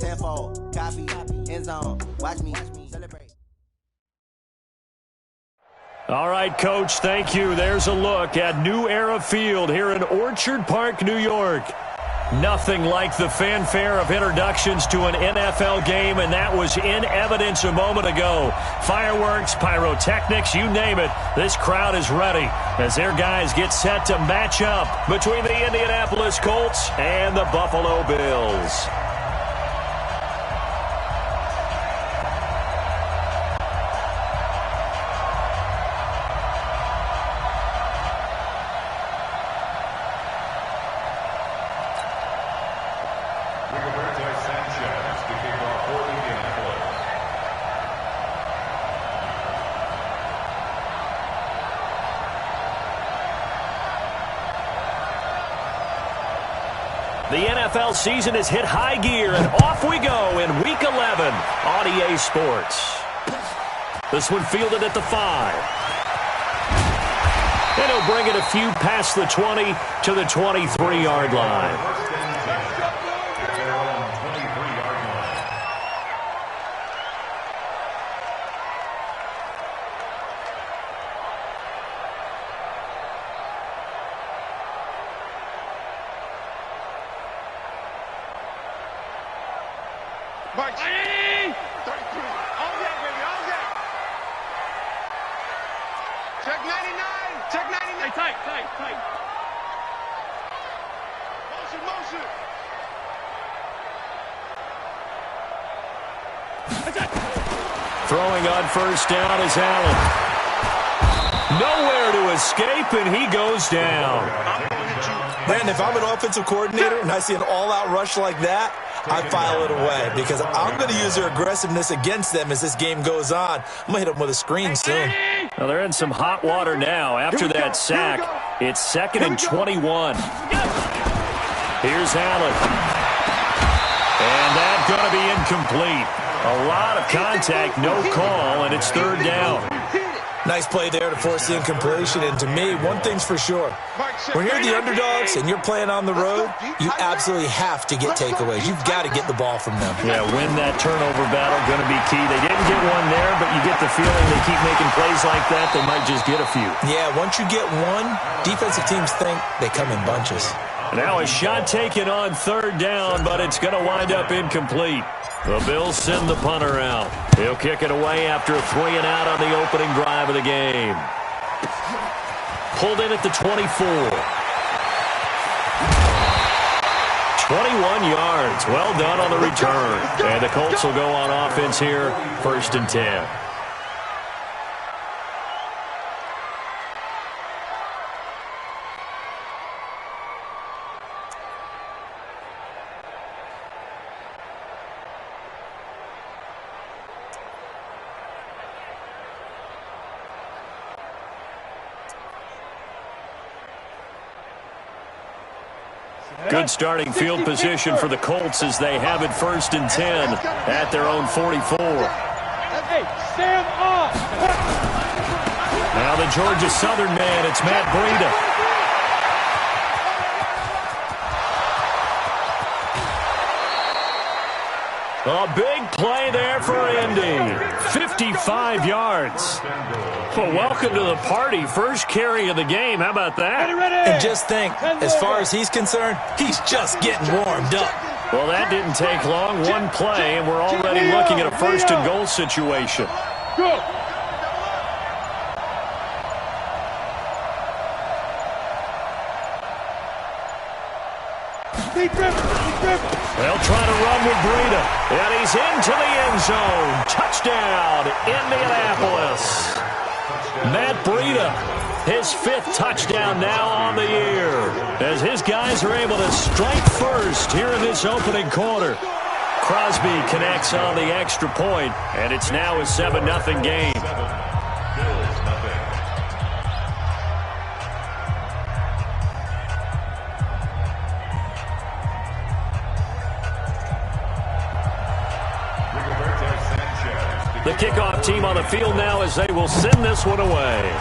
tenfold, copy, end zone. Watch me celebrate. All right, Coach, thank you. There's a look at New Era Field here in Orchard Park, New York. Nothing like the fanfare of introductions to an NFL game, and that was in evidence a moment ago. Fireworks, pyrotechnics, you name it. This crowd is ready as their guys get set to match up between the Indianapolis Colts and the Buffalo Bills. The NFL season has hit high gear, and off we go in Week 11 on EA Sports. This one fielded at the 5. And he'll bring it a few past the 20 to the 23-yard line. March. 33. All day, baby. All day. Check 99. Check 99. Hey, tight. Motion. Throwing on first down is Allen. Nowhere to escape, and he goes down. Brandon, if I'm an offensive coordinator and I see an all-out rush like that, I file it away because I'm going to use their aggressiveness against them as this game goes on. I'm going to hit them with a screen soon. Well, they're in some hot water now after that sack. It's 2nd and 21. Here's Allen. And that's going to be incomplete. A lot of contact, no call, and it's 3rd down. Nice play there to force the incompletion. And to me, one thing's for sure. When you're the underdogs and you're playing on the road, you absolutely have to get takeaways. You've got to get the ball from them. Yeah, win that turnover battle, going to be key. They didn't get one there, but you get the feeling they keep making plays like that, they might just get a few. Yeah, once you get one, defensive teams think they come in bunches. Now a shot taken on 3rd down, but it's going to wind up incomplete. The Bills send the punter out. He'll kick it away after a 3-and-out on the opening drive of the game. Pulled in at the 24. 21 yards. Well done on the return. And the Colts will go on offense here, 1st and 10. Good starting field position for the Colts as they have it 1st and 10 at their own 44. Hey, stand off. Now the Georgia Southern man, it's Matt Breida. A big play there for Indy. 55 yards. Well, welcome to the party. First carry of the game. How about that? And just think, as far as he's concerned, he's just getting warmed up. Well, that didn't take long. One play, and we're already looking at a 1st and goal situation. Go. They'll try to run with Breida. And he's into the end zone. Touchdown, Indianapolis. Matt Breida, his 5th touchdown now on the year. As his guys are able to strike first here in this opening quarter. Crosby connects on the extra point, and it's now a 7-0 game. The kickoff team on the field now as they will send this one away.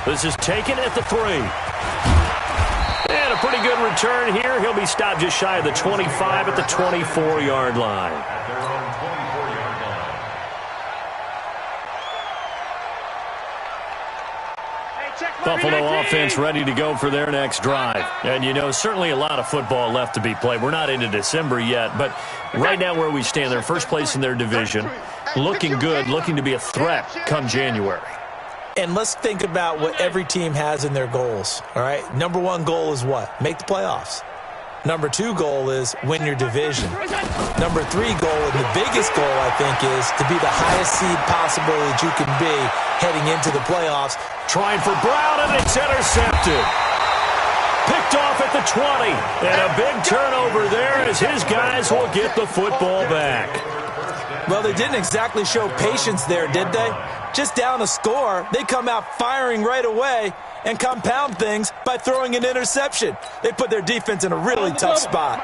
This is taken at the 3. And a pretty good return here. He'll be stopped just shy of the 25 at the 24-yard line. Buffalo offense ready to go for their next drive. And, you know, certainly a lot of football left to be played. We're not into December yet, but right now where we stand, they're first place in their division, looking good, looking to be a threat come January. And let's think about what every team has in their goals, all right? Number one goal is what? Make the playoffs. Number two goal is win your division. Number three goal, and the biggest goal, I think, is to be the highest seed possible that you can be heading into the playoffs. Trying for Brown, and it's intercepted. Picked off at the 20. And a big turnover there as his guys will get the football back. Well, they didn't exactly show patience there, did they? Just down a score, they come out firing right away and compound things by throwing an interception. They put their defense in a really tough spot.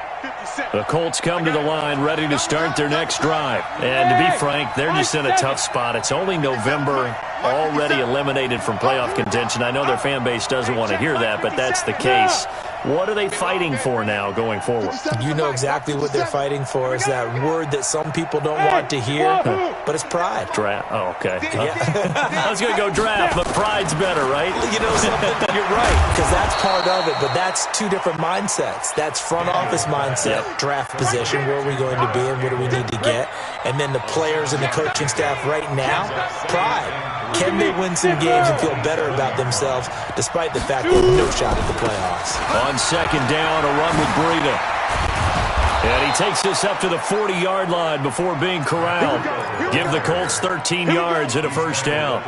The Colts come to the line ready to start their next drive. And to be frank, they're just in a tough spot. It's only November, already eliminated from playoff contention. I know their fan base doesn't want to hear that, but that's the case. What are they fighting for now going forward? You know exactly what they're fighting for. Is that word that some people don't want to hear, but it's pride. Draft. Oh, okay. Yeah. I was going to go draft, but pride's better, right? You know something? You're right, because that's part of it, but that's two different mindsets. That's front office mindset, draft position, where are we going to be and what do we need to get? And then the players and the coaching staff right now, pride. Can they win some games and feel better about themselves despite the fact they have no shot at the playoffs? On second down, a run with Breida. And he takes this up to the 40-yard line before being corralled. Give the Colts 13 yards and a first down.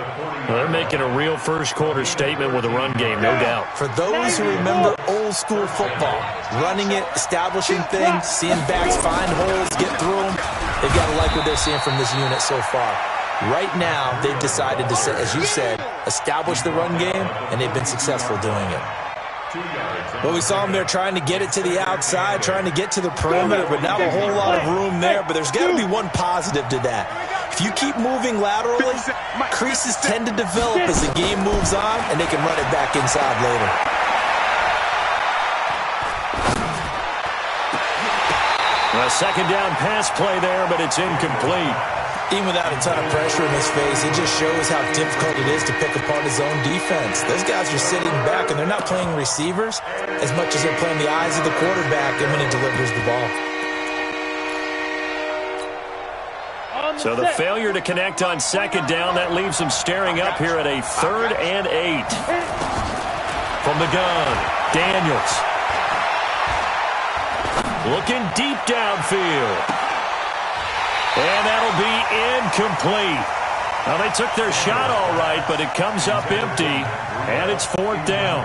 Well, they're making a real first-quarter statement with a run game, no doubt. For those who remember old-school football, running it, establishing things, seeing backs find holes, get through them, they've got to like what they're seeing from this unit so far. Right now, they've decided to, as you said, establish the run game, and they've been successful doing it. Well, we saw them there trying to get it to the outside, trying to get to the perimeter, but not a whole lot of room there. But there's got to be one positive to that. If you keep moving laterally, creases tend to develop as the game moves on, and they can run it back inside later. A second down pass play there, but it's incomplete. Even without a ton of pressure in his face, it just shows how difficult it is to pick apart his own defense. Those guys are sitting back, and they're not playing receivers as much as they're playing the eyes of the quarterback and when he delivers the ball. So the failure to connect on second down, that leaves them staring up here at a 3rd and 8. From the gun, Daniels. Looking deep downfield. And that'll be incomplete. Now, they took their shot all right, but it comes up empty, and it's 4th down.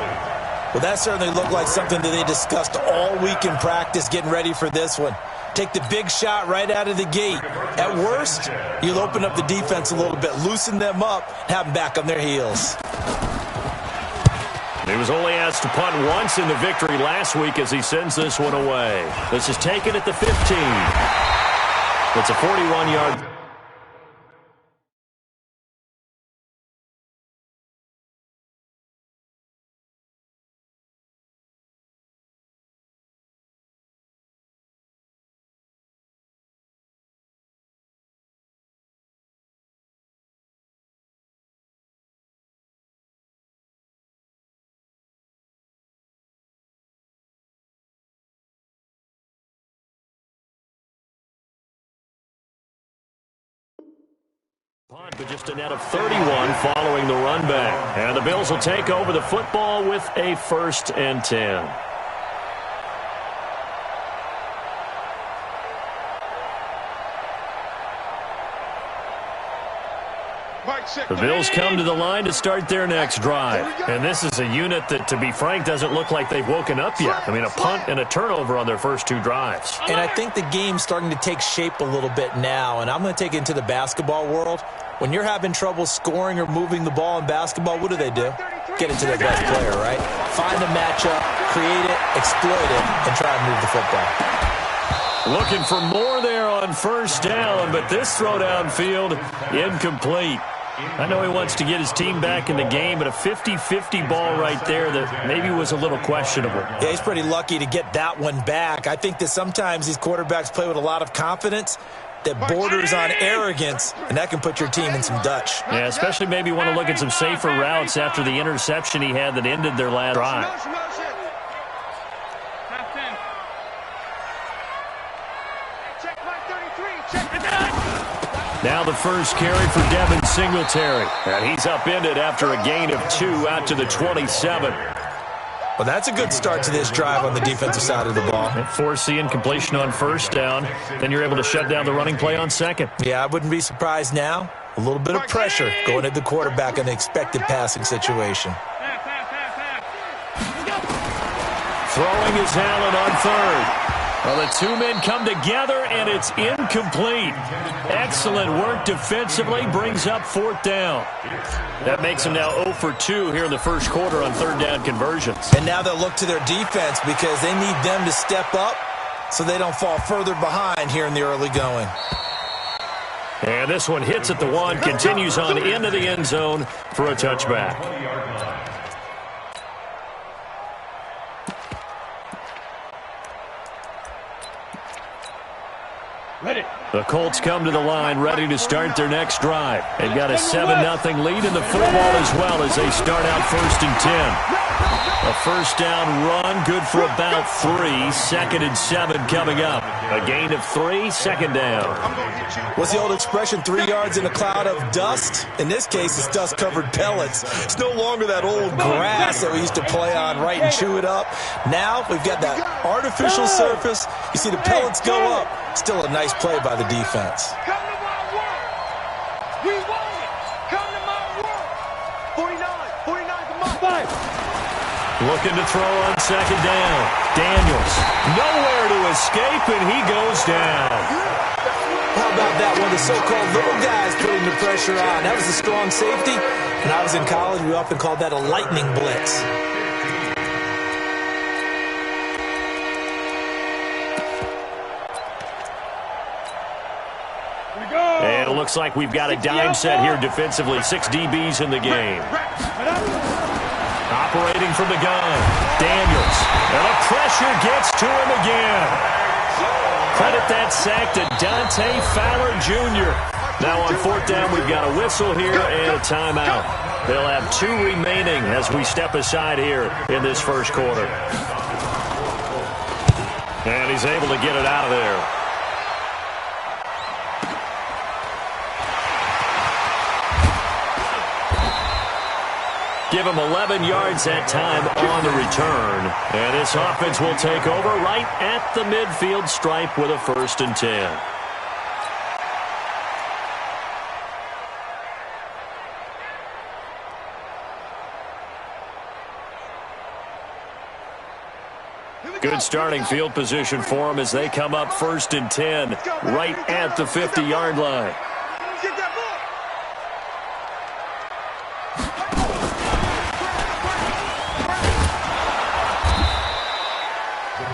Well, that certainly looked like something that they discussed all week in practice getting ready for this one. Take the big shot right out of the gate. At worst, you'll open up the defense a little bit, loosen them up, have them back on their heels. He was only asked to punt once in the victory last week as he sends this one away. This is taken at the 15. It's a 41-yard. Punt, but just a net of 31 following the run back. And the Bills will take over the football with a 1st and 10. The Bills come to the line to start their next drive. And this is a unit that, to be frank, doesn't look like they've woken up yet. I mean, a punt and a turnover on their first 2 drives. And I think the game's starting to take shape a little bit now. And I'm going to take it into the basketball world. When you're having trouble scoring or moving the ball in basketball, what do? Get it to their best player, right? Find a matchup, create it, exploit it, and try and move the football. Looking for more there on first down, but this throw downfield incomplete. I know he wants to get his team back in the game, but a 50-50 ball right there that maybe was a little questionable. Yeah, he's pretty lucky to get that one back. I think that sometimes these quarterbacks play with a lot of confidence that borders on arrogance, and that can put your team in some Dutch. Yeah, especially maybe want to look at some safer routes after the interception he had that ended their last drive. Now the first carry for Devin Singletary. And he's upended after a gain of 2 out to the 27. Well, that's a good start to this drive on the defensive side of the ball. Force the incompletion on first down. Then you're able to shut down the running play on second. Yeah, I wouldn't be surprised now. A little bit of pressure going at the quarterback in the expected passing situation. Throwing is Allen on third. Well, the two men come together, and it's incomplete. Excellent work defensively, brings up fourth down. That makes them now 0 for 2 here in the first quarter on third down conversions. And now they'll look to their defense because they need them to step up so they don't fall further behind here in the early going. And this one hits at the 1, continues on into the end zone for a touchback. The Colts come to the line ready to start their next drive. They've got a 7-0 lead in the football as well as they start out 1st and 10. A first down run, good for about 3. 2nd and 7 coming up. A gain of 3, 2nd down. What's the old expression, 3 yards in a cloud of dust? In this case, it's dust-covered pellets. It's no longer that old grass that we used to play on, right, and chew it up. Now we've got that artificial surface. You see the pellets go up. Still a nice play by the defense. Come to my world. We want it. Come to my world. 49 to my fight. Looking to throw on second down. Daniels, nowhere to escape, and he goes down. How about that one? The so-called little guys putting the pressure on. That was a strong safety. When I was in college, we often called that a lightning blitz. And it looks like we've got a dime set here defensively. 6 DBs in the game. Operating from the gun. Daniels. And the pressure gets to him again. Credit that sack to Dante Fowler Jr. Now on 4th down, we've got a whistle here and a timeout. They'll have 2 remaining as we step aside here in this first quarter. And he's able to get it out of there. Give him 11 yards that time on the return. And this offense will take over right at the midfield stripe with a 1st and 10. Good starting field position for them as they come up 1st and 10 right at the 50-yard line.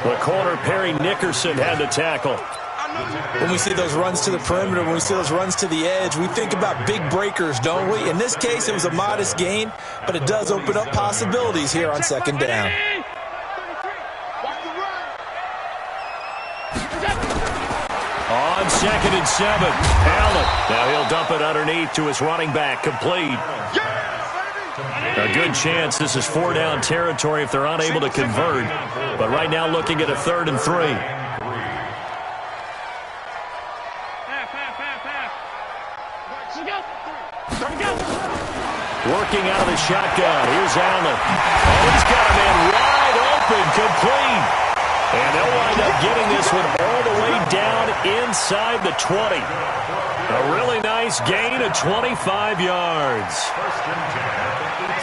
The corner, Perry Nickerson, had the tackle. When we see those runs to the perimeter, when we see those runs to the edge, we think about big breakers, don't we? In this case, it was a modest gain, but it does open up possibilities here on 2nd down. On 2nd and 7, Allen. Now he'll dump it underneath to his running back, complete. A good chance this is 4-down territory if they're unable to convert. But right now looking at a 3rd and 3. Working out of the shotgun. Here's Allen. And he's got a man wide open, complete. And they'll wind up getting this one all the way down inside the 20. A really nice gain of 25 yards.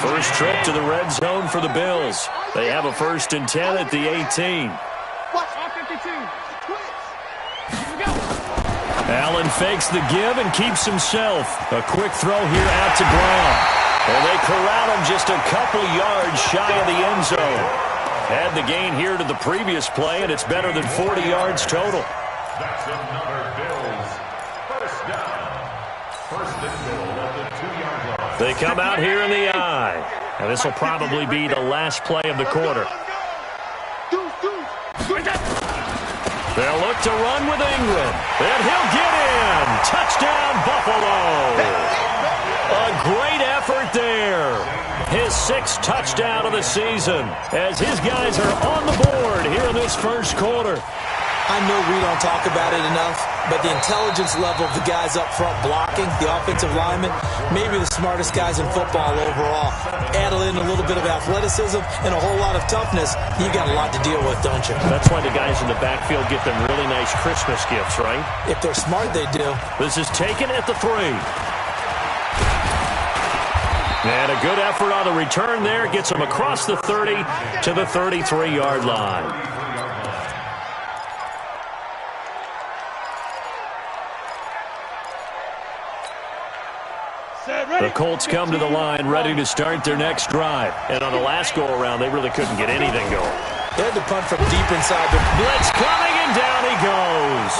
First trip to the red zone for the Bills. They have a 1st and 10 at the 18. Allen fakes the give and keeps himself. A quick throw here out to Brown. And they corral him just a couple yards shy of the end zone. Had the gain here to the previous play, and it's better than 40 yards total. That's another Bills. 1st down. 1st and goal at the 2-yard They come out here in the eye. And this will probably be the last play of the quarter. They'll look to run with England. And he'll get in. Touchdown, Buffalo. A great effort there. His 6th touchdown of the season as his guys are on the board here in this first quarter. I know we don't talk about it enough, but the intelligence level of the guys up front blocking, the offensive linemen, maybe the smartest guys in football overall. Add in a little bit of athleticism and a whole lot of toughness, you got a lot to deal with, don't you? That's why the guys in the backfield get them really nice Christmas gifts, right? If they're smart, they do. This is taken at the 3. And a good effort on the return there. Gets them across the 30 to the 33-yard line. The Colts come to the line ready to start their next drive. And on the last go-around, they really couldn't get anything going. They had to punt from deep inside the blitz coming, and down he goes.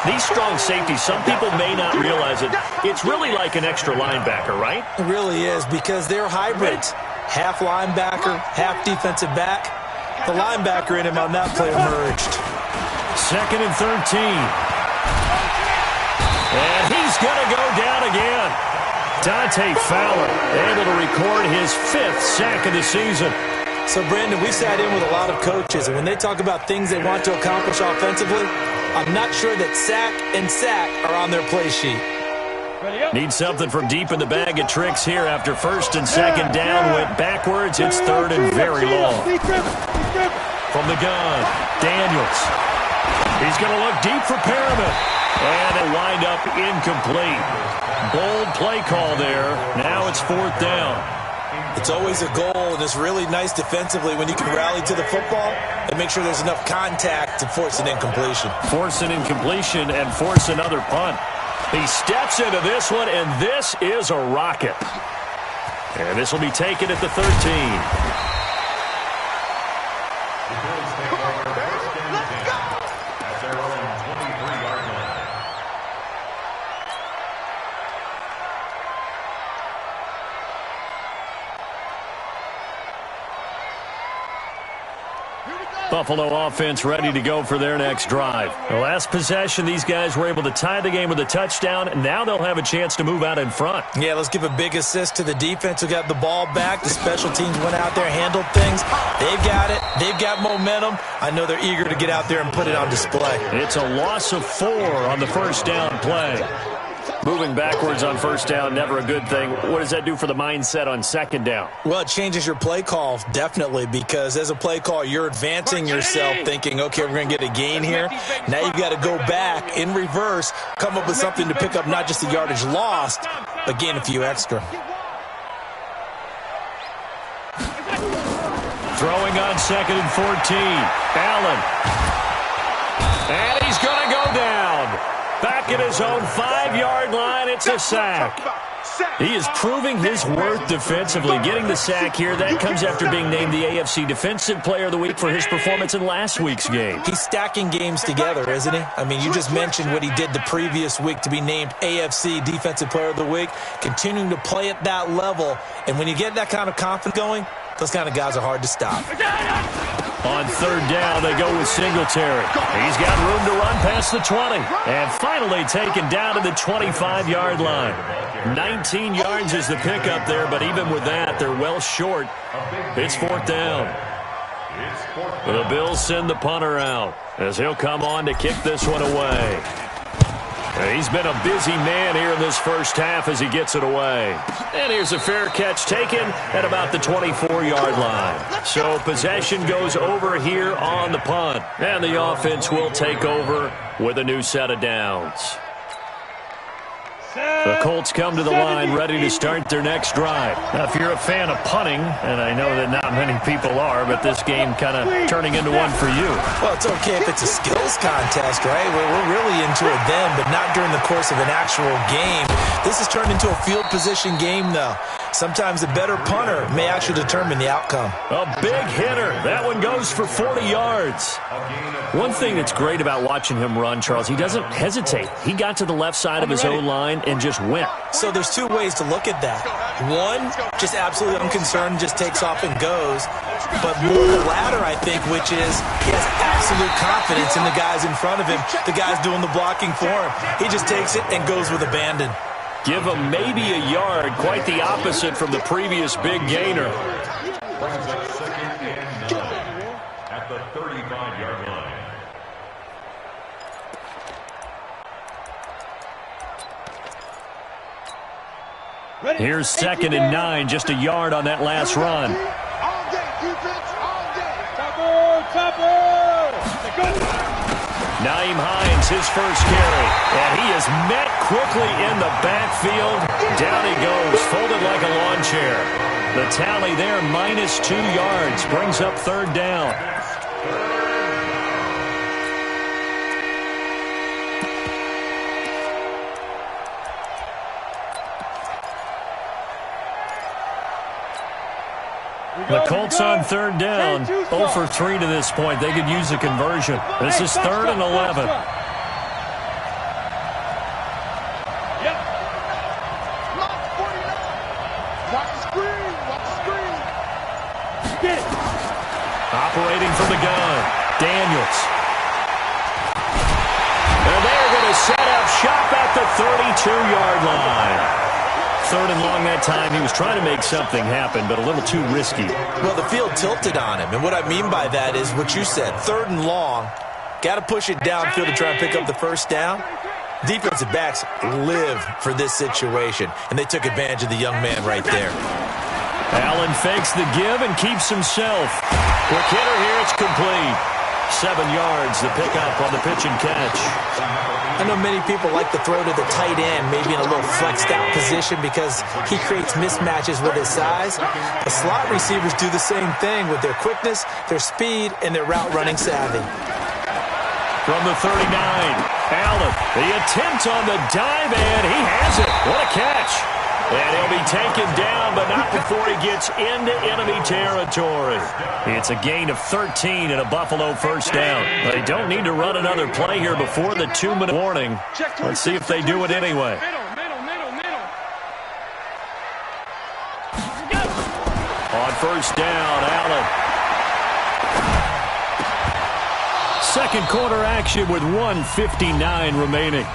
These strong safeties, some people may not realize it. It's really like an extra linebacker, right? It really is, because they're hybrids. Half linebacker, half defensive back. The linebacker in him on that play emerged. 2nd and 13. And he's going to go down again. Dante Fowler able to record his 5th sack of the season. So, Brandon, we've sat in with a lot of coaches, and when they talk about things they want to accomplish offensively, I'm not sure that sack and sack are on their play sheet. Need something from deep in the bag of tricks here after 1st and 2nd down. Went backwards. It's 3rd and very long. From the gun, Daniels. He's going to look deep for Perriman. And it wind up incomplete. Bold play call there. Now it's 4th down. It's always a goal, and it's really nice defensively when you can rally to the football and make sure there's enough contact to force an incompletion. Force an incompletion and force another punt. He steps into this one, and this is a rocket. And this will be taken at the 13. Buffalo offense ready to go for their next drive. The last possession, these guys were able to tie the game with a touchdown. Now they'll have a chance to move out in front. Yeah, let's give a big assist to the defense who got the ball back. The special teams went out there, handled things. They've got it. They've got momentum. I know they're eager to get out there and put it on display. It's a loss of 4 on the 1st down play. Moving backwards on 1st down, never a good thing. What does that do for the mindset on 2nd down? Well, it changes your play call, definitely, because as a play call, you're advancing yourself thinking, okay, we're going to get a gain here. Now you've got to go back in reverse, come up with something to pick up not just the yardage lost, but gain a few extra. Throwing on 2nd and 14. Allen. And he's going to go down. Back at his own 5-yard line, it's a sack. He is proving his worth defensively. Getting the sack here, that comes after being named the AFC Defensive Player of the Week for his performance in last week's game. He's stacking games together, isn't he? I mean, you just mentioned what he did the previous week to be named AFC Defensive Player of the Week, continuing to play at that level. And when you get that kind of confidence going, those kind of guys are hard to stop. On 3rd down, they go with Singletary. He's got room to run past the 20. And finally taken down to the 25-yard line. 19 yards is the pickup there, but even with that, they're well short. It's 4th down. The Bills send the punter out as he'll come on to kick this one away. He's been a busy man here in this first half as he gets it away. And here's a fair catch taken at about the 24-yard line. So possession goes over here on the punt. And the offense will take over with a new set of downs. The Colts come to the line ready to start their next drive. Now, if you're a fan of punting, and I know that not many people are, but this game kind of turning into one for you. Well, it's okay if it's a skills contest, right? We're really into it then, but not during the course of an actual game. This has turned into a field position game, though. Sometimes a better punter may actually determine the outcome. A big hitter. That one goes for 40 yards. One thing that's great about watching him run, Charles, he doesn't hesitate. He got to the left side of his O-line and just went. So there's two ways to look at that. One, just absolutely unconcerned, just takes off and goes. But more the latter, I think, which is he has absolute confidence in the guys in front of him, the guys doing the blocking for him. He just takes it and goes with abandon. Give him maybe a yard, quite the opposite from the previous big gainer. At the 35-yard line. Here's 2nd and 9, just a yard on that last run. All day, defense, all day. Topper. Naeem Hines, his first carry. And he is met quickly in the backfield. Down he goes, folded like a lawn chair. The tally there, -2 yards, brings up 3rd down. The Colts on 3rd down, 0 for 3 to this point. They could use a conversion. This is 3rd and 11. Operating from the gun, Daniels. And they're going to set up shop at the 32-yard line. 3rd and long that time. He was trying to make something happen, but a little too risky. Well, the field tilted on him, and what I mean by that is what you said. 3rd and long, got to push it downfield to try and pick up the first down. Defensive backs live for this situation, and they took advantage of the young man right there. Allen fakes the give and keeps himself. Quick hitter here, it's complete. 7 yards, the pickup on the pitch and catch. I know many people like to throw to the tight end, maybe in a little flexed out position because he creates mismatches with his size. The slot receivers do the same thing with their quickness, their speed, and their route running savvy. From the 39, Allen, the attempt on the dive, and he has it. What a catch. And he'll be taken down, but not before he gets into enemy territory. It's a gain of 13 and a Buffalo first down. They don't need to run another play here before the 2-minute warning. Let's see if they do it anyway. On first down, Allen. Second quarter action with 1:59 remaining.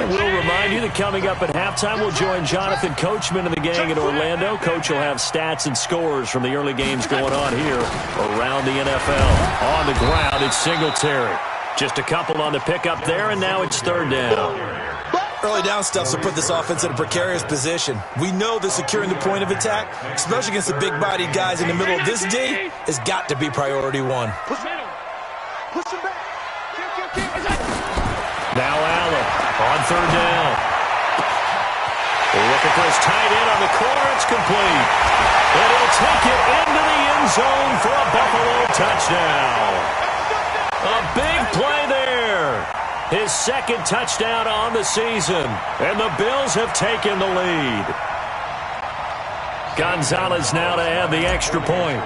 We'll remind you that coming up at halftime, we'll join Jonathan Coachman and the gang in Orlando. Coach will have stats and scores from the early games going on here around the NFL. On the ground, it's Singletary. Just a couple on the pickup there, and now it's 3rd down. Early down stuff will put this offense in a precarious position. We know that securing the point of attack, especially against the big-bodied guys in the middle of this D, has got to be priority one. Now Allen on 3rd down. Looking for his tight end on the corner. It's complete. And he'll take it into the end zone for a Buffalo touchdown. A big play there. His 2nd touchdown on the season. And the Bills have taken the lead. Gonzalez now to add the extra point.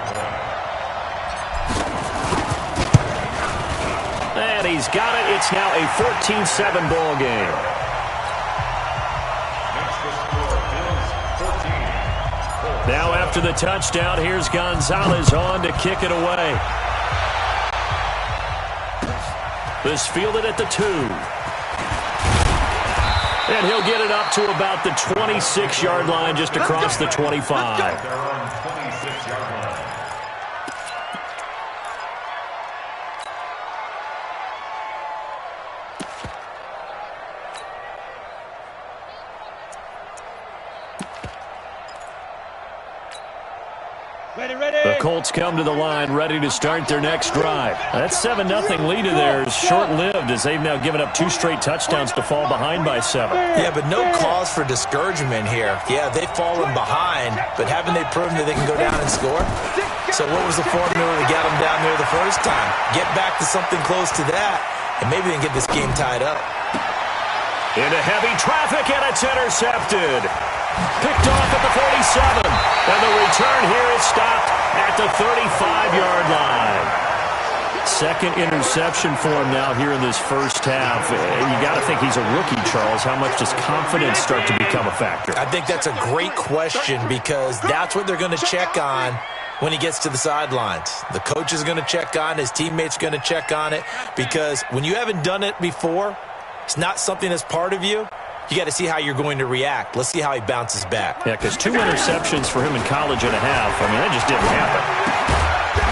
And he's got it. It's now a 14-7 ball game. Now after the touchdown, here's Gonzalez on to kick it away. This fielded at the 2. And he'll get it up to about the 26-yard line, just across the 25. The Colts come to the line, ready to start their next drive. That 7-0 lead of theirs short-lived as they've now given up 2 straight touchdowns to fall behind by 7. Yeah, but no cause for discouragement here. Yeah, they've fallen behind, but haven't they proven that they can go down and score? So what was the formula to get them down there the first time? Get back to something close to that, and maybe they can get this game tied up. Into heavy traffic, and it's intercepted. Picked off at the 47. And the return here is stopped at the 35-yard line. Second interception for him now here in this first half. You got to think he's a rookie, Charles. How much does confidence start to become a factor? I think that's a great question because that's what they're going to check on when he gets to the sidelines. The coach is going to check on, his teammates are going to check on it, because when you haven't done it before, it's not something that's part of you. You got to see how you're going to react. Let's see how he bounces back. Yeah, because 2 interceptions for him in college and a half. I mean, that just didn't happen.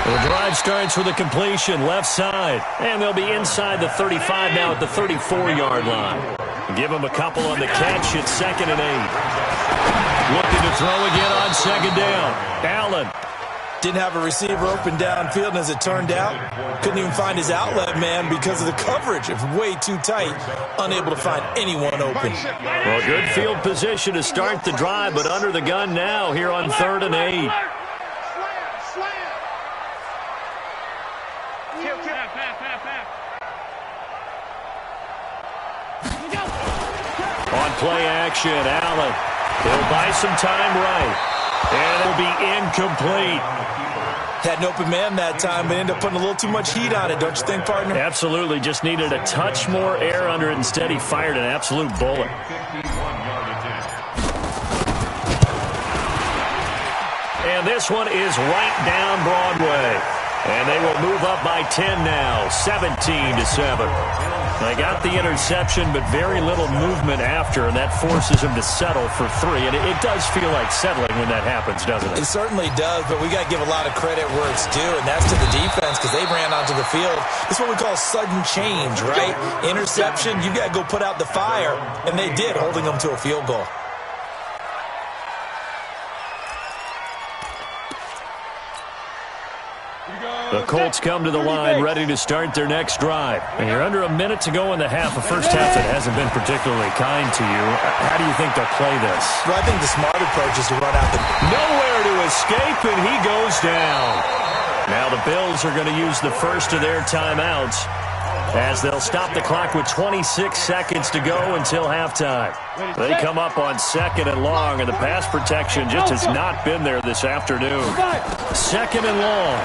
The drive starts with a completion left side, and they'll be inside the 35 now at the 34-yard line. Give him a couple on the catch. It's 2nd and 8. Looking to throw again on 2nd down. Allen. Didn't have a receiver open downfield, and as it turned out, couldn't even find his outlet man because of the coverage. It's way too tight, unable to find anyone open. Well, good field position to start the drive, but under the gun now here on 3rd and 8. On play action, Allen. He'll buy some time right. And it'll be incomplete. Had an open man that time, but ended up putting a little too much heat on it, don't you think, partner? Absolutely. Just needed a touch more air under it. Instead, he fired an absolute bullet. And this one is right down Broadway. And they will move up by 10 now, 17-7. They got the interception, but very little movement after, and that forces him to settle for 3. And it does feel like settling when that happens, doesn't it? It certainly does, but we got to give a lot of credit where it's due, and that's to the defense because they ran onto the field. It's what we call sudden change, right? Interception, you got to go put out the fire, and they did, holding them to a field goal. The Colts come to the line ready to start their next drive. And you're under a minute to go in the half. A first half that hasn't been particularly kind to you. How do you think they'll play this? Well, I think the smart approach is to run out the... Nowhere to escape, and he goes down. Now the Bills are going to use the first of their timeouts as they'll stop the clock with 26 seconds to go until halftime. They come up on 2nd and long, and the pass protection just has not been there this afternoon. 2nd and long.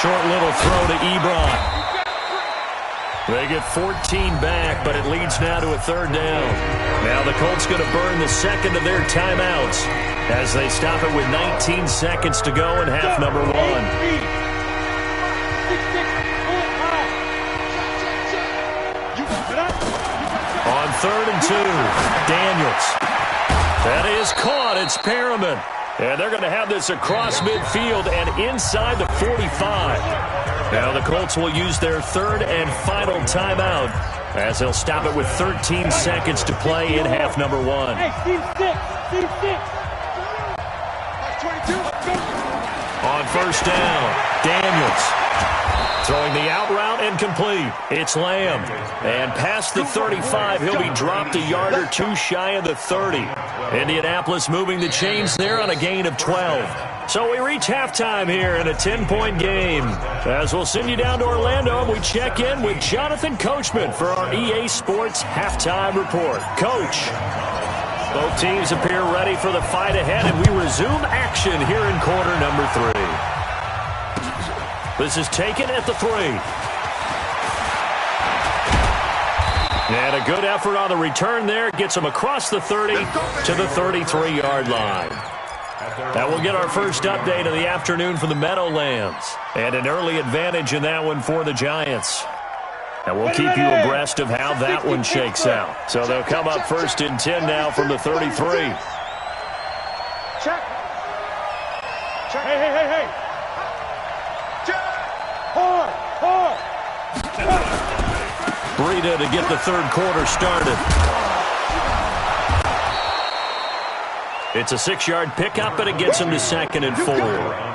Short little throw to Ebron. They get 14 back, but it leads now to a 3rd down. Now the Colts going to burn the second of their timeouts as they stop it with 19 seconds to go in half number 1. On 3rd and 2, Daniels. That is caught. It's Perriman. And they're going to have this across midfield and inside the 45. Now the Colts will use their 3rd and final timeout as they'll stop it with 13 seconds to play in half number 1. On 1st down, Daniels. Throwing the out route and complete. It's Lamb. And past the 35, he'll be dropped a yard or 2 shy of the 30. Indianapolis moving the chains there on a gain of 12. So we reach halftime here in a 10-point game. As we'll send you down to Orlando, and we check in with Jonathan Coachman for our EA Sports Halftime Report. Coach, both teams appear ready for the fight ahead, and we resume action here in quarter number 3. This is taken at the 3. And a good effort on the return there. Gets him across the 30 to the 33-yard line. That will get our first update of the afternoon for the Meadowlands. And an early advantage in that one for the Giants. And we'll keep you abreast of how that one shakes out. So they'll come up 1st and 10 now from the 33. Check. Hey. Hard. Breida to get the 3rd quarter started. It's a 6-yard pickup, but it gets them to 2nd and 4.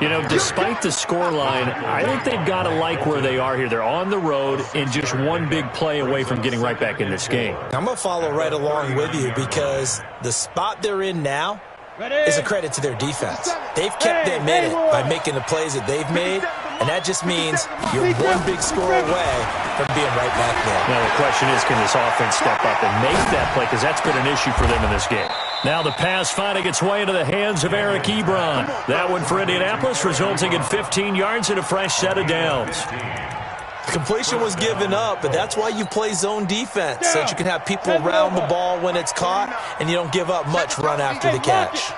You know, despite the scoreline, I think they've got to like where they are here. They're on the road and just one big play away from getting right back in this game. I'm going to follow right along with you because the spot they're in now is a credit to their defense. They've kept them in it by making the plays that they've made, And that just means you're one big score away from being right back there. Now the question is, can this offense step up and make that play? Because that's been an issue for them in this game. Now the pass finding its way into the hands of Eric Ebron. That one for Indianapolis, resulting in 15 yards and a fresh set of downs. Completion was given up, but that's why you play zone defense, so that you can have people around the ball when it's caught, and you don't give up much run after the catch.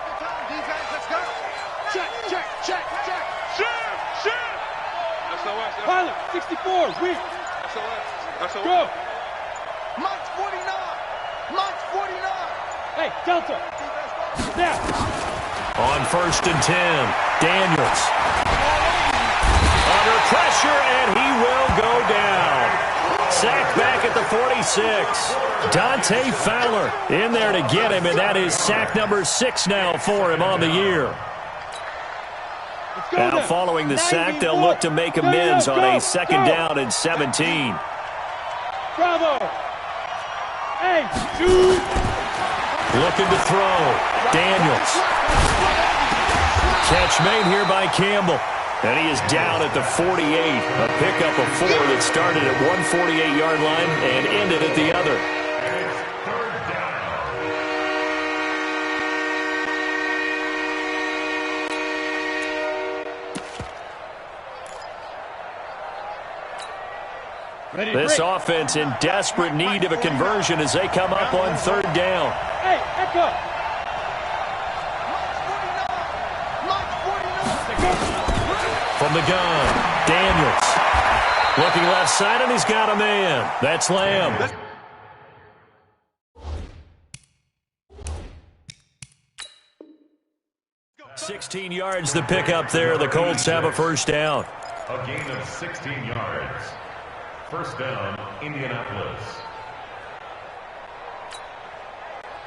Pilot, 64, weak. Go. Mike's 49. Mike's 49. Hey, Delta. Snap. On 1st and 10, Daniels. Under pressure, and he will go down. Sacked back at the 46. Dante Fowler in there to get him, and that is sack number 6 now for him on the year. Now following the sack, they'll look to make amends on a 2nd down and 17. Bravo. Hey, shoot. Looking to throw. Daniels. Catch made here by Campbell. And he is down at the 48. A pickup of 4 that started at one 48-yard line and ended at the other. This offense in desperate need of a conversion as they come up on 3rd down. Hey, echo. From the gun, Daniels. Looking left side, and he's got a man. That's Lamb. $16 yards the pickup there. The Colts have a 1st down. A gain of 16 yards. 1st down, Indianapolis.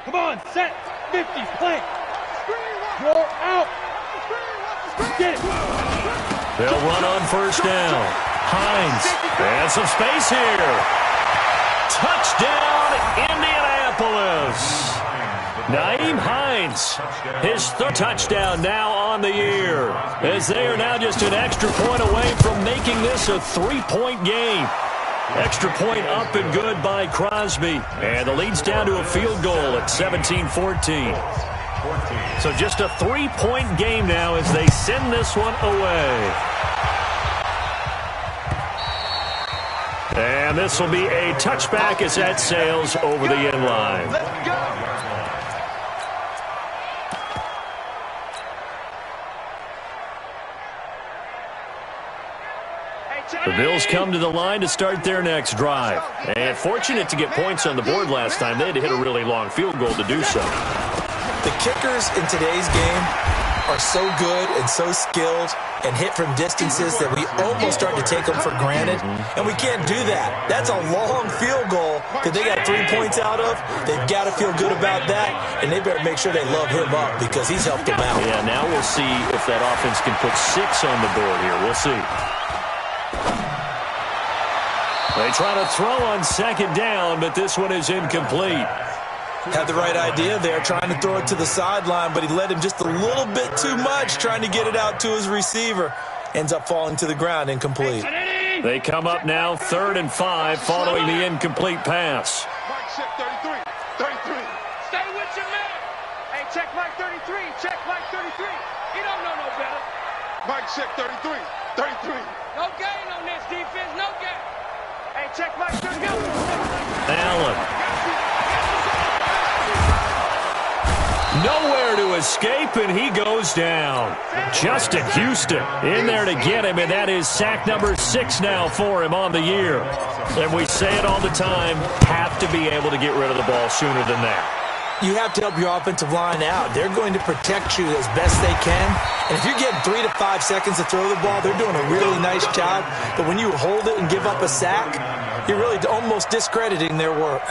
Come on, set. 50, play. You're out. Get it. They'll run on 1st down. Hines. And some space here. Touchdown, Indianapolis. Naeem Hines, his 3rd touchdown now on the year, as they are now just an extra point away from making this a 3-point game. Extra point up and good by Crosby, and the lead's down to a field goal at 17-14. So just a 3-point game now as they send this one away. And this will be a touchback as that sails over the end line. The Bills come to the line to start their next drive. And fortunate to get points on the board last time. They had to hit a really long field goal to do so. The kickers in today's game are so good and so skilled and hit from distances that we almost start to take them for granted. And we can't do that. That's a long field goal that they got 3 points out of. They've got to feel good about that, and they better make sure they love him up because he's helped them out. Yeah, now we'll see if that offense can put 6 on the board here. We'll see. They try to throw on 2nd down, but this one is incomplete. Had the right idea there, trying to throw it to the sideline, but he led him just a little bit too much, trying to get it out to his receiver. Ends up falling to the ground, incomplete. They come up now 3rd and 5 following the incomplete pass. Mike check 33. 33. Stay with your man. Hey, check Mike 33. Check Mike 33. He don't know no better. Mike check 33. 33. No gain on this defense. No gain. Hey, check Mike 33. Allen. Nowhere to escape, and he goes down. Justin Houston in there to get him, and that is sack number 6 now for him on the year. And we say it all the time, have to be able to get rid of the ball sooner than that. You have to help your offensive line out. They're going to protect you as best they can. And if you're getting 3 to 5 seconds to throw the ball, they're doing a really nice job. But when you hold it and give up a sack, you're really almost discrediting their work.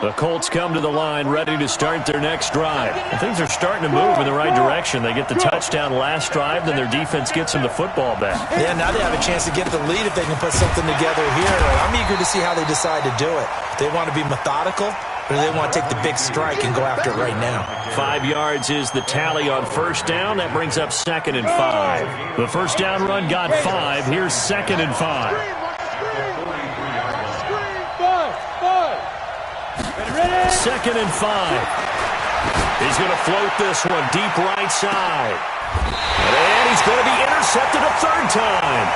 The Colts come to the line ready to start their next drive. And things are starting to move in the right direction. They get the touchdown last drive, then their defense gets them the football back. Yeah, now they have a chance to get the lead if they can put something together here. I'm eager to see how they decide to do it. They want to be methodical, or do they want to take the big strike and go after it right now? 5 yards is the tally on first down. That brings up 2nd and 5. The first down run got 5. Here's 2nd and 5. 2nd and 5. He's going to float this one deep right side. And he's going to be intercepted a third time.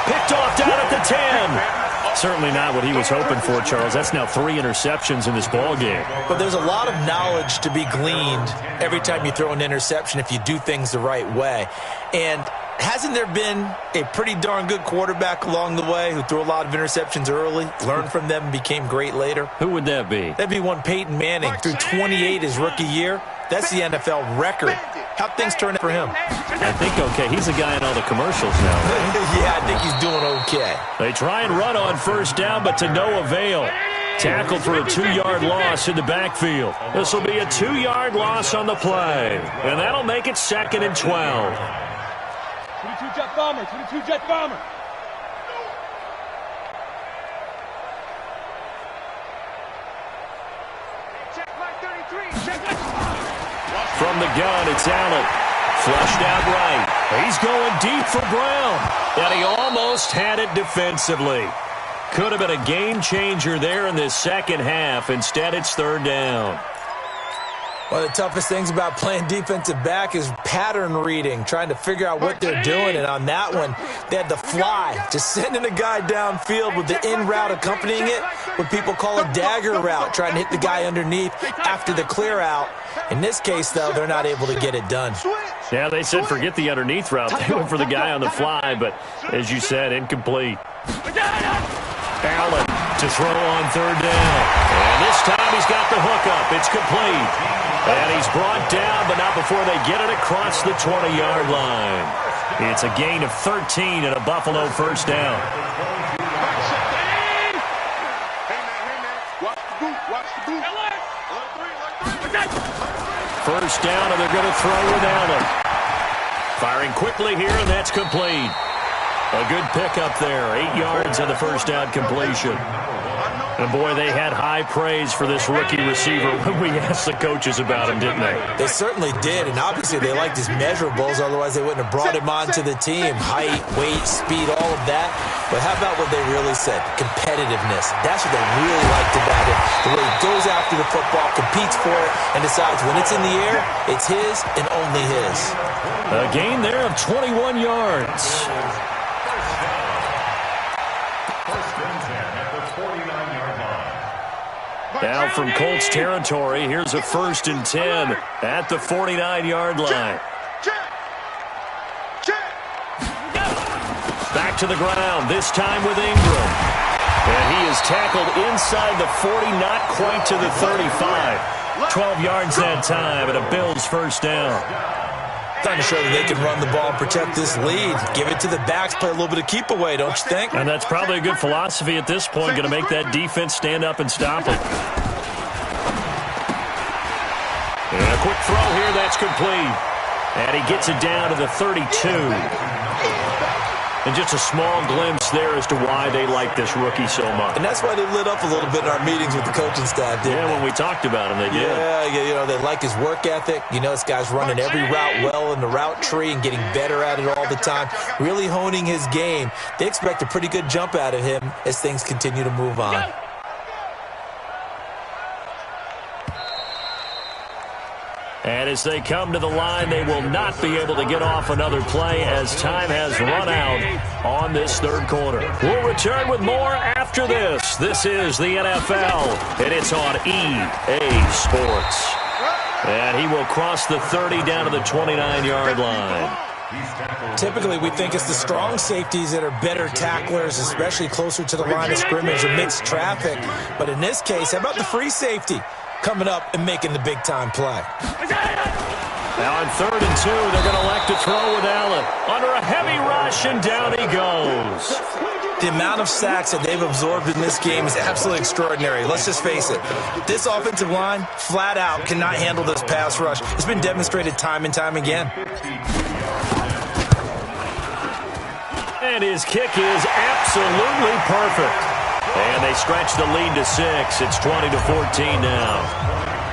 Picked off down at the 10. Certainly not what he was hoping for, Charles. That's now 3 interceptions in this ball game. But there's a lot of knowledge to be gleaned every time you throw an interception if you do things the right way. And hasn't there been a pretty darn good quarterback along the way who threw a lot of interceptions early, learned from them, and became great later? Who would that be? That'd be one Peyton Manning. Threw 28 his rookie year. That's the NFL record. How'd things turn out for him? I think okay. He's a guy in all the commercials now. Right? Yeah, I think he's doing okay. They try and run on first down, but to no avail. Tackled for a 2-yard loss in the backfield. This will be a 2-yard loss on the play. And that'll make it 2nd and 12. 22 jet bomber, 22 jet bomber. Check my 33, check my... From the gun, it's Allen. Flushed out right. He's going deep for Brown. And he almost had it defensively. Could have been a game changer there in this second half. Instead, it's 3rd down. One of the toughest things about playing defensive back is pattern reading, trying to figure out what they're doing. And on that one, they had the fly, just sending a guy downfield with the in route accompanying it, what people call a dagger route, trying to hit the guy underneath after the clear out. In this case, though, they're not able to get it done. Yeah, they said forget the underneath route. They went for the guy on the fly, but as you said, incomplete. Allen to throw on 3rd down. And this time he's got the hook up. It's complete. And he's brought down, but not before they get it across the 20-yard line. It's a gain of 13 and a Buffalo first down. First down, and they're going to throw with Allen. Firing quickly here, and that's complete. A good pickup there. 8 yards on the first down completion. And, boy, they had high praise for this rookie receiver when we asked the coaches about him, didn't they? They certainly did, and obviously they liked his measurables. Otherwise, they wouldn't have brought him onto the team. Height, weight, speed, all of that. But how about what they really said? Competitiveness. That's what they really liked about him. The way he goes after the football, competes for it, and decides when it's in the air, it's his and only his. A gain there of 21 yards. Now from Colts territory, here's a 1st and 10 at the 49-yard line. Back to the ground, this time with Ingram. And he is tackled inside the 40, not quite to the 35. 12 yards that time, and a Bills first down. Time to show that they can run the ball and protect this lead. Give it to the backs, play a little bit of keep away, don't you think? And that's probably a good philosophy at this point, going to make that defense stand up and stop it. And a quick throw here, that's complete. And he gets it down to the 32. And just a small glimpse there as to why they like this rookie so much. And that's why they lit up a little bit in our meetings with the coaching staff, didn't they? When we talked about him, they did. Yeah, you know, they like his work ethic. You know, this guy's running every route well in the route tree and getting better at it all the time, really honing his game. They expect a pretty good jump out of him as things continue to move on. And as they come to the line, they will not be able to get off another play as time has run out on this 3rd quarter. We'll return with more after this. This is the NFL, and it's on EA Sports. And he will cross the 30 down to the 29-yard line. Typically, we think it's the strong safeties that are better tacklers, especially closer to the line of scrimmage amidst traffic. But in this case, how about the free safety coming up and making the big-time play? Now on 3rd and 2, they're going to elect to throw with Allen. Under a heavy rush, and down he goes. The amount of sacks that they've absorbed in this game is absolutely extraordinary. Let's just face it. This offensive line, flat out, cannot handle this pass rush. It's been demonstrated time and time again. And his kick is absolutely perfect. And they stretch the lead to 6. It's 20-14 now.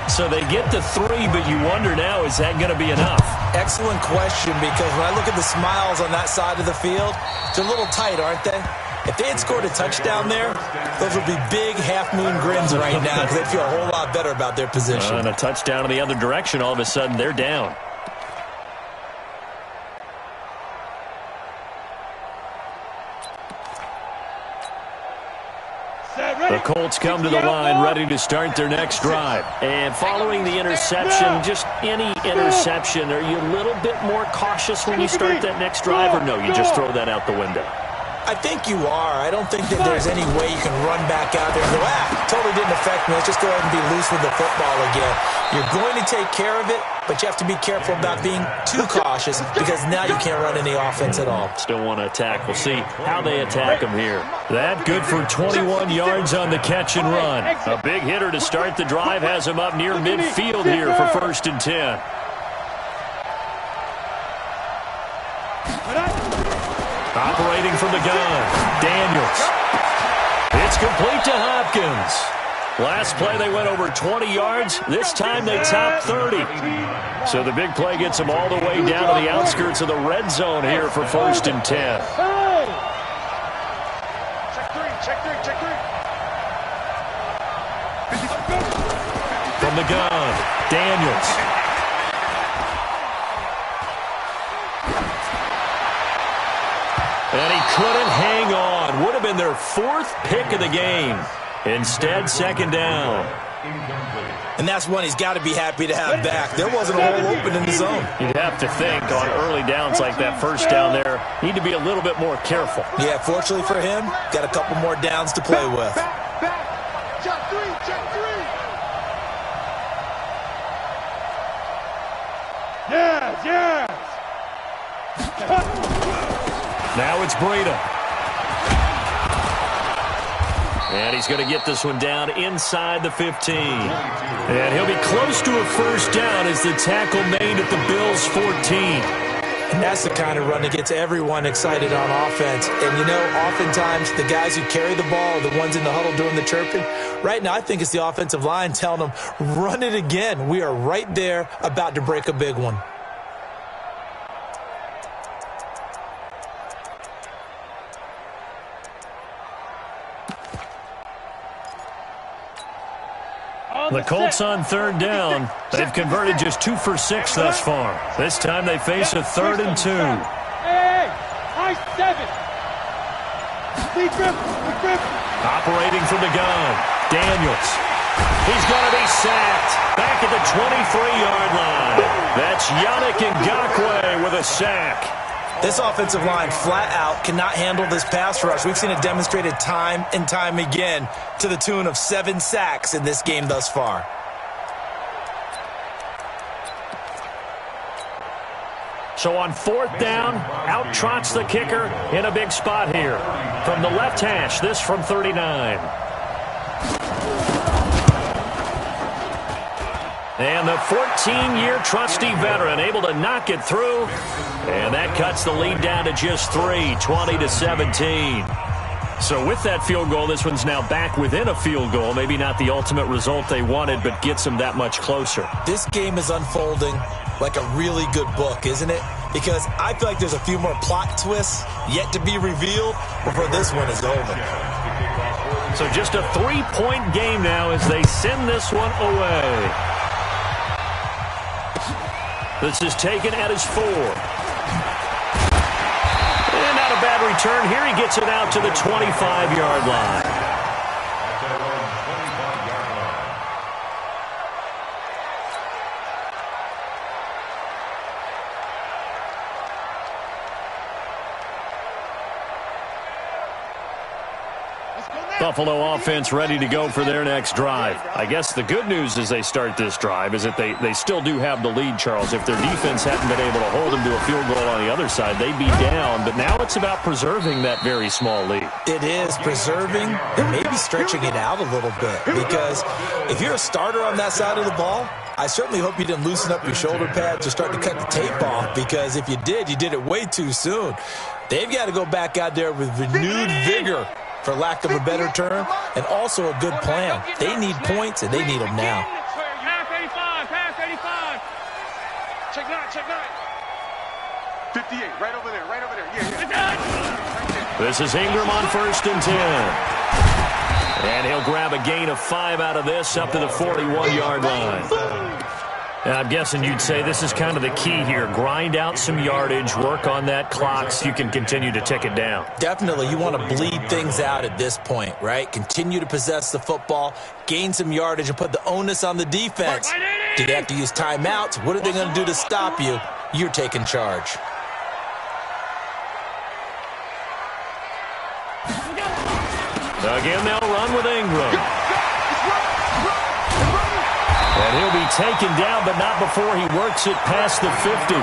So they get to 3, but you wonder now, is that going to be enough? Excellent question, because when I look at the smiles on that side of the field, they're a little tight, aren't they? If they had scored a touchdown there, those would be big half-moon grins right now because they'd feel a whole lot better about their position. And a touchdown in the other direction, all of a sudden they're down. The Colts come to the line ready to start their next drive. And following the interception, just any interception, are you a little bit more cautious when you start that next drive, or no, you just throw that out the window? I think you are. I don't think that there's any way you can run back out there and go, totally didn't affect me. Let's just go ahead and be loose with the football again. You're going to take care of it, but you have to be careful about being too cautious because now you can't run any offense at all. Still want to attack. We'll see how they attack them here. That good for 21 yards on the catch and run. A big hitter to start the drive has him up near midfield here for 1st and 10. Operating from the gun, Daniels. It's complete to Hopkins. Last play they went over 20 yards. This time they topped 30. So the big play gets them all the way down to the outskirts of the red zone here for 1st and 10. Check three. From the gun, Daniels. And he couldn't hang on. Would have been their 4th pick of the game. Instead, 2nd down. And that's one he's got to be happy to have back. There wasn't a hole open in the zone. You'd have to think on early downs like that, 1st down there, need to be a little bit more careful. Yeah, fortunately for him, got a couple more downs to play with. Check three. Yes. Now it's Breida. And he's going to get this one down inside the 15. And he'll be close to a 1st down as the tackle made at the Bills' 14. And that's the kind of run that gets everyone excited on offense. And, you know, oftentimes the guys who carry the ball are the ones in the huddle doing the chirping. Right now, I think it's the offensive line telling them, run it again. We are right there about to break a big one. The Colts on 3rd down. They've converted just 2 for 6 thus far. This time they face a 3rd and 2. Hey, high 7. Operating from the gun, Daniels. He's going to be sacked back at the 23-yard line. That's Yannick Ngakoue with a sack. This offensive line flat out cannot handle this pass rush. We've seen it demonstrated time and time again to the tune of 7 sacks in this game thus far. So on 4th down, out trots the kicker in a big spot here. From the left hash, this from 39. And the 14-year trusty veteran able to knock it through. And that cuts the lead down to just 3, 20-17. So with that field goal, this one's now back within a field goal. Maybe not the ultimate result they wanted, but gets them that much closer. This game is unfolding like a really good book, isn't it? Because I feel like there's a few more plot twists yet to be revealed before this one is over. So just a 3-point game now as they send this one away. This is taken at his 4. And not a bad return here. He gets it out to the 25-yard line. Buffalo offense ready to go for their next drive. I guess the good news as they start this drive is that they still do have the lead, Charles. If their defense hadn't been able to hold them to a field goal on the other side, they'd be down. But now it's about preserving that very small lead. It is preserving and maybe stretching it out a little bit. Because if you're a starter on that side of the ball, I certainly hope you didn't loosen up your shoulder pads or start to cut the tape off. Because if you did it way too soon. They've got to go back out there with renewed vigor for lack of a better term, and also a good plan. They need points, and they need them now. Pass 85, pass 85. Check 9, check 9. 58, right over there, yeah. This is Ingram on 1st and 10. And he'll grab a gain of 5 out of this up to the 41-yard line. I'm guessing you'd say this is kind of the key here. Grind out some yardage, work on that clock so you can continue to tick it down. Definitely. You want to bleed things out at this point, right? Continue to possess the football, gain some yardage, and put the onus on the defense. Do they have to use timeouts? What are they going to do to stop you? You're taking charge. Again, they'll run with Ingram. And he'll be taken down, but not before he works it past the 50.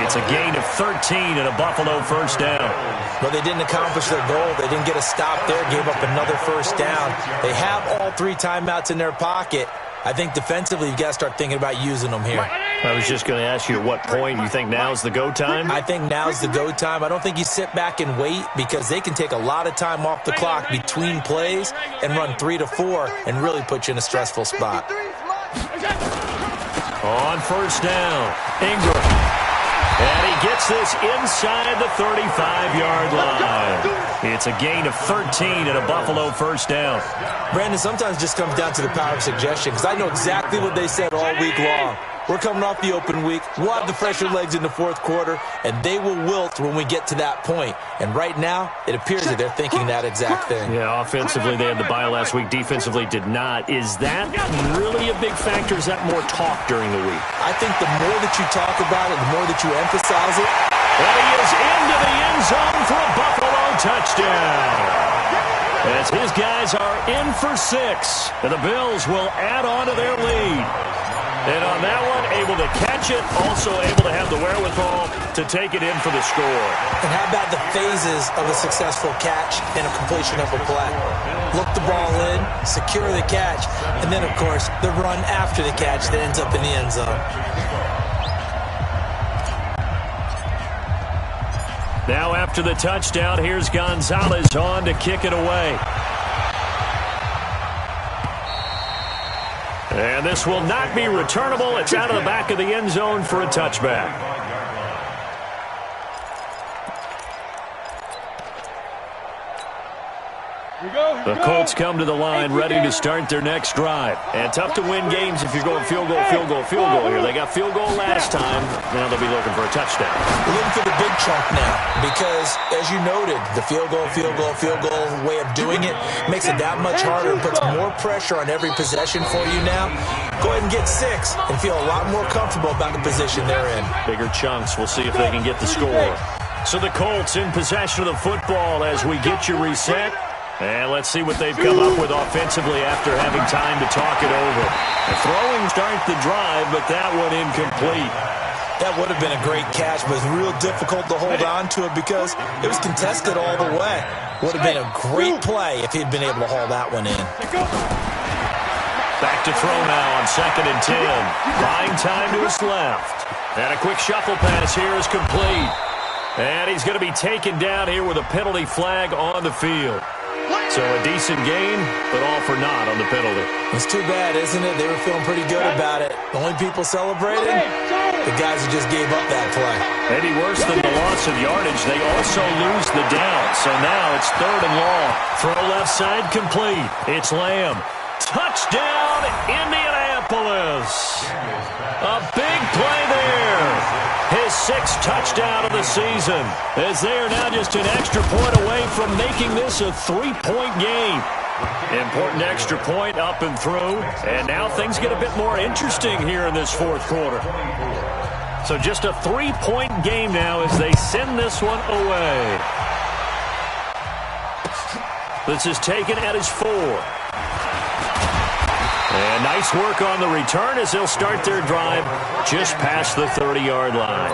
It's a gain of 13 and a Buffalo first down. Well, they didn't accomplish their goal. They didn't get a stop there, gave up another first down. They have all 3 timeouts in their pocket. I think defensively, you've got to start thinking about using them here. I was just going to ask you at what point you think now's the go time? I think now's the go time. I don't think you sit back and wait because they can take a lot of time off the clock between plays and run 3 to 4 and really put you in a stressful spot. On first down, Ingram. And he gets this inside the 35-yard line. It's a gain of 13 and a Buffalo first down. Brandon, sometimes it just comes down to the power of suggestion because I know exactly what they said all week long. We're coming off the open week. We'll have the fresher legs in the fourth quarter, and they will wilt when we get to that point. And right now, it appears that they're thinking that exact thing. Yeah, offensively, they had the bye last week. Defensively, did not. Is that really a big factor? Is that more talk during the week? I think the more that you talk about it, the more that you emphasize it. And he is into the end zone for a Buffalo touchdown. As his guys are in for 6, and the Bills will add on to their lead. And on that one, able to catch it, also able to have the wherewithal to take it in for the score. And how about the phases of a successful catch and a completion of a play? Look the ball in, secure the catch, and then, of course, the run after the catch that ends up in the end zone. Now after the touchdown, here's Gonzalez on to kick it away. And this will not be returnable. It's out of the back of the end zone for a touchback. The Colts come to the line ready to start their next drive. And tough to win games if you're going field goal here. They got field goal last time. Now they'll be looking for a touchdown. We're looking for the big chunk now because, as you noted, the field goal way of doing it makes it that much harder and puts more pressure on every possession for you now. Go ahead and get 6 and feel a lot more comfortable about the position they're in. Bigger chunks. We'll see if they can get the score. So the Colts in possession of the football as we get you reset. And let's see what they've come up with offensively after having time to talk it over. The throwing starts the drive, but that one incomplete. That would have been a great catch, but it was real difficult to hold on to it because it was contested all the way. Would have been a great play if he'd been able to haul that one in. Back to throw now on 2nd and 10. Buying time to his left. And a quick shuffle pass here is complete. And he's going to be taken down here with a penalty flag on the field. So a decent gain, but all for naught on the penalty. It's too bad, isn't it? They were feeling pretty good about it. The only people celebrating, the guys who just gave up that play. Maybe worse than the loss of yardage, they also lose the down. So now it's 3rd and long. Throw left side complete. It's Lamb. Touchdown, Indianapolis. A big play there. His 6th touchdown of the season, as they are now just an extra point away from making this a 3-point game. Important extra point up and through, and now things get a bit more interesting here in this 4th quarter. So just a 3-point game now as they send this one away. This is taken at his 4. And nice work on the return as they'll start their drive just past the 30-yard line.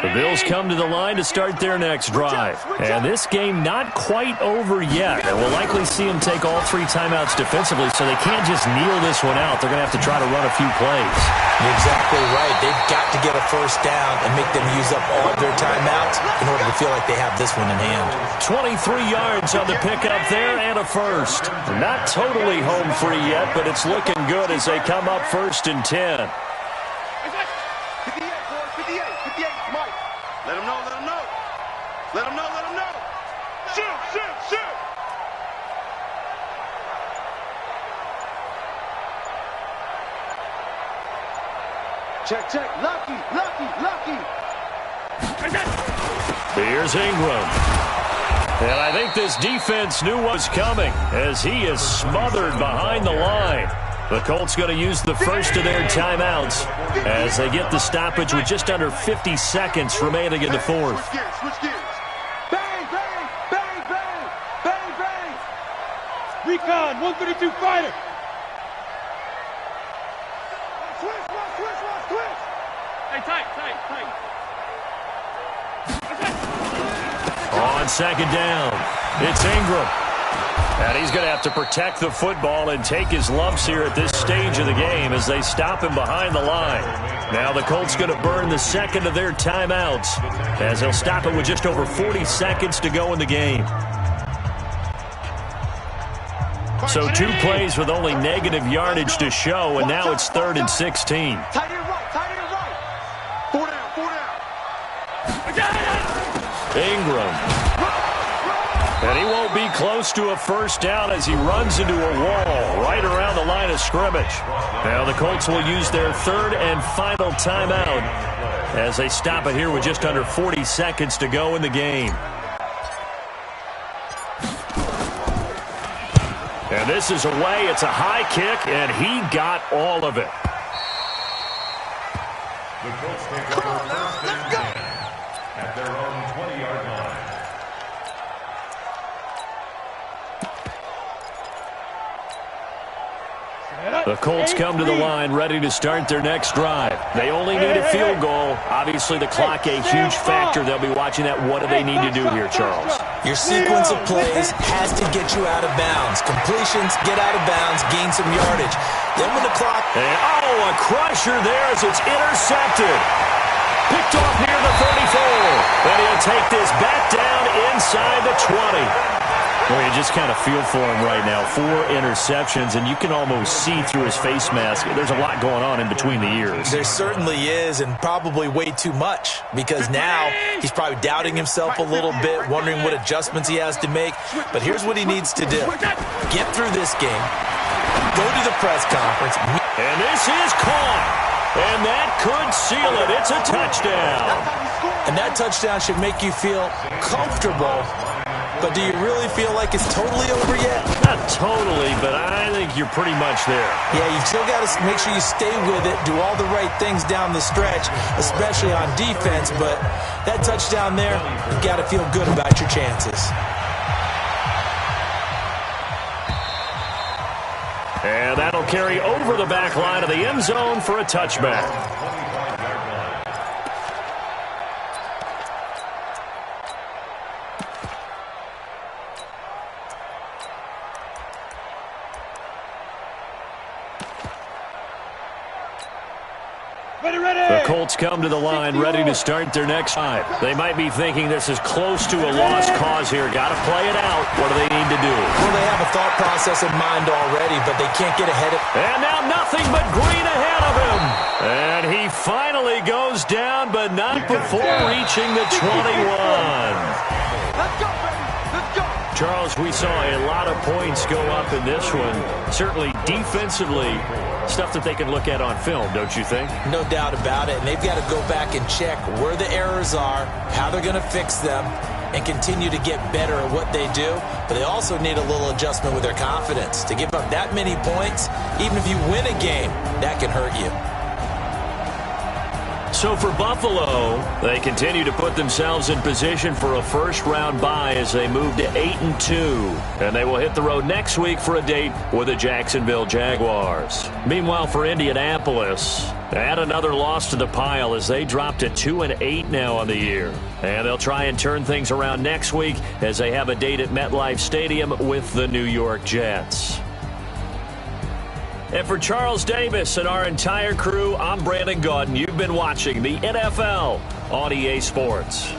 The Bills come to the line to start their next drive. And this game not quite over yet. And we'll likely see them take all 3 timeouts defensively, so they can't just kneel this one out. They're going to have to try to run a few plays. You're exactly right. They've got to get a first down and make them use up all of their timeouts in order to feel like they have this one in hand. 23 yards on the pickup there and a first. Not totally home free yet, but it's looking good as they come up 1st and 10. 58, Mike. Let him know, let him know. Let him know, let him know. Shoot, shoot, shoot. Check, check. Lucky, lucky, lucky. Here's Ingram. And I think this defense knew what was coming as he is smothered behind the line. The Colts going to use the first of their timeouts as they get the stoppage with just under 50 seconds remaining in the fourth. Switch gears, switch gears. Bang, bang, bang, bang, bang, bang. Recon, 132 fighter. Switch, switch, switch, switch. Hey, tight, tight, tight. On second down, it's Ingram. And he's going to have to protect the football and take his lumps here at this stage of the game as they stop him behind the line. Now the Colts going to burn the second of their timeouts as they'll stop it with just over 40 seconds to go in the game. So 2 plays with only negative yardage to show, and now it's 3rd and 16. Tight end right, tight end right. 4 down, 4 down. Ingram. And he won't be close to a first down as he runs into a wall right around the line of scrimmage. Now the Colts will use their 3rd and final timeout as they stop it here with just under 40 seconds to go in the game. And this is away. It's a high kick, and he got all of it. The Colts take over 1st and 10 at their own 20-yard line. The Colts come to the line ready to start their next drive. They only need a field goal. Obviously, the clock a huge factor. They'll be watching that. What do they need to do here, Charles? Your sequence of plays has to get you out of bounds. Completions, get out of bounds, gain some yardage. Then when the clock... And, a crusher there as it's intercepted. Picked off near the 34. And he'll take this back down inside the 20. Well, you just kind of feel for him right now. 4 interceptions, and you can almost see through his face mask. There's a lot going on in between the ears. There certainly is, and probably way too much, because now he's probably doubting himself a little bit, wondering what adjustments he has to make. But here's what he needs to do. Get through this game. Go to the press conference. And this is caught. And that could seal it. It's a touchdown. And that touchdown should make you feel comfortable. But do you really feel like it's totally over yet? Not totally, but I think you're pretty much there. Yeah, you still got to make sure you stay with it, do all the right things down the stretch, especially on defense. But that touchdown there, you've got to feel good about your chances. And that'll carry over the back line of the end zone for a touchback. The Colts come to the line ready to start their next drive. They might be thinking this is close to a lost cause here. Got to play it out. What do they need to do? Well, they have a thought process in mind already, but they can't get ahead of it. And now nothing but green ahead of him. And he finally goes down, but not before reaching the 21. Let's go, baby. Let's go. Charles, we saw a lot of points go up in this one. Certainly defensively, stuff that they can look at on film, don't you think? No doubt about it. And they've got to go back and check where the errors are, how they're going to fix them, and continue to get better at what they do. But they also need a little adjustment with their confidence. To give up that many points, even if you win a game, that can hurt you. So for Buffalo, they continue to put themselves in position for a first-round bye as they move to 8-2. And they will hit the road next week for a date with the Jacksonville Jaguars. Meanwhile, for Indianapolis, add another loss to the pile as they drop to 2-8 now on the year. And they'll try and turn things around next week as they have a date at MetLife Stadium with the New York Jets. And for Charles Davis and our entire crew, I'm Brandon Gaudin. You've been watching the NFL on EA Sports.